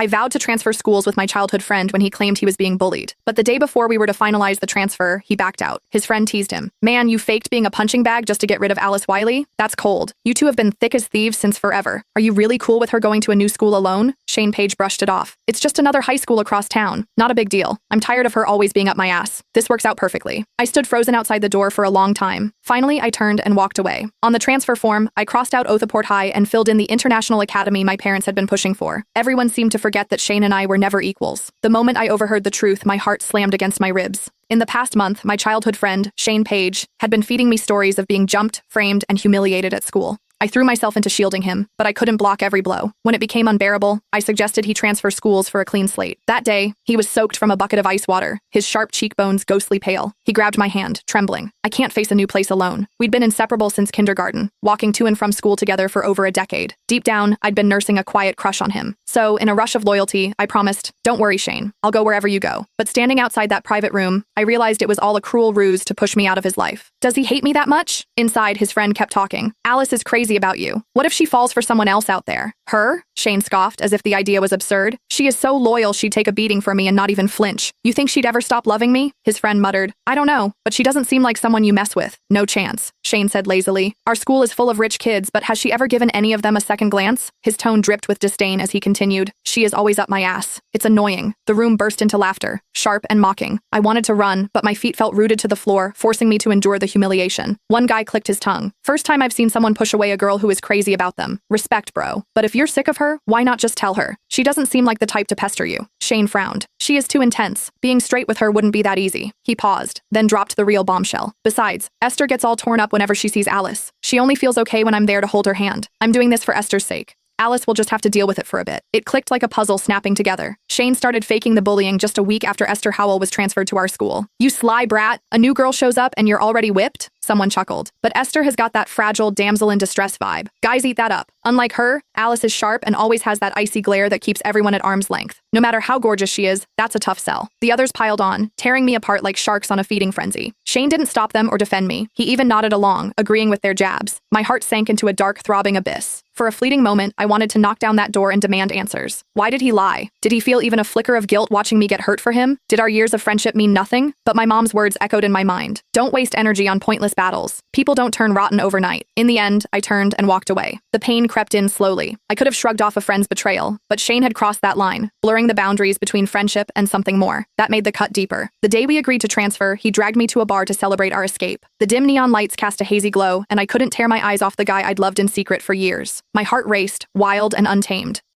I vowed to transfer schools with my childhood friend when he claimed he was being bullied. But the day before we were to finalize the transfer, he backed out. His friend teased him. Man, you faked being a punching bag just to get rid of Alice Wiley? That's cold. You two have been thick as thieves since forever. Are you really cool with her going to a new school alone? Shane Page brushed it off. It's just another high school across town. Not a big deal. I'm tired of her always being up my ass. This works out perfectly. I stood frozen outside the door for a long time. Finally, I turned and walked away. On the transfer form, I crossed out Othaport High and filled in the international academy my parents had been pushing for. Everyone seemed to forget that Shane and I were never equals. The moment I overheard the truth, my heart slammed against my ribs. In the past month, my childhood friend, Shane Page, had been feeding me stories of being jumped, framed, and humiliated at school. I threw myself into shielding him, but I couldn't block every blow. When it became unbearable, I suggested he transfer schools for a clean slate. That day, he was soaked from a bucket of ice water, his sharp cheekbones ghostly pale. He grabbed my hand, trembling. I can't face a new place alone. We'd been inseparable since kindergarten, walking to and from school together for over a decade. Deep down, I'd been nursing a quiet crush on him. So, in a rush of loyalty, I promised, "Don't worry, Shane. I'll go wherever you go." But standing outside that private room, I realized it was all a cruel ruse to push me out of his life. Does he hate me that much? Inside, his friend kept talking. Alice is crazy about you. What if she falls for someone else out there? Her? Shane scoffed, as if the idea was absurd. She is so loyal she'd take a beating for me and not even flinch. You think she'd ever stop loving me? His friend muttered. I don't know, but she doesn't seem like someone you mess with. No chance, Shane said lazily. Our school is full of rich kids, but has she ever given any of them a second glance? His tone dripped with disdain as he continued. She is always up my ass. It's annoying. The room burst into laughter, sharp and mocking. I wanted to run, but my feet felt rooted to the floor, forcing me to endure the humiliation. One guy clicked his tongue. First time I've seen someone push away a girl who is crazy about them. Respect, bro. But if you're sick of her, why not just tell her? She doesn't seem like the type to pester you. Shane frowned. She is too intense. Being straight with her wouldn't be that easy. He paused, then dropped the real bombshell. Besides, Esther gets all torn up whenever she sees Alice. She only feels okay when I'm there to hold her hand. I'm doing this for Esther's sake. Alice will just have to deal with it for a bit. It clicked like a puzzle snapping together. Shane started faking the bullying just a week after Esther Howell was transferred to our school. You sly brat. A new girl shows up and you're already whipped? Someone chuckled. But Esther has got that fragile damsel in distress vibe. Guys eat that up. Unlike her, Alice is sharp and always has that icy glare that keeps everyone at arm's length. No matter how gorgeous she is, that's a tough sell. The others piled on, tearing me apart like sharks on a feeding frenzy. Shane didn't stop them or defend me. He even nodded along, agreeing with their jabs. My heart sank into a dark, throbbing abyss. For a fleeting moment, I wanted to knock down that door and demand answers. Why did he lie? Did he feel even a flicker of guilt watching me get hurt for him? Did our years of friendship mean nothing? But my mom's words echoed in my mind. Don't waste energy on pointless battles. People don't turn rotten overnight. In the end, I turned and walked away. The pain crept in slowly. I could have shrugged off a friend's betrayal, but Shane had crossed that line, blurring the boundaries between friendship and something more. That made the cut deeper. The day we agreed to transfer, he dragged me to a bar to celebrate our escape. The dim neon lights cast a hazy glow, and I couldn't tear my eyes off the guy I'd loved in secret for years. My heart raced, wild and untamed.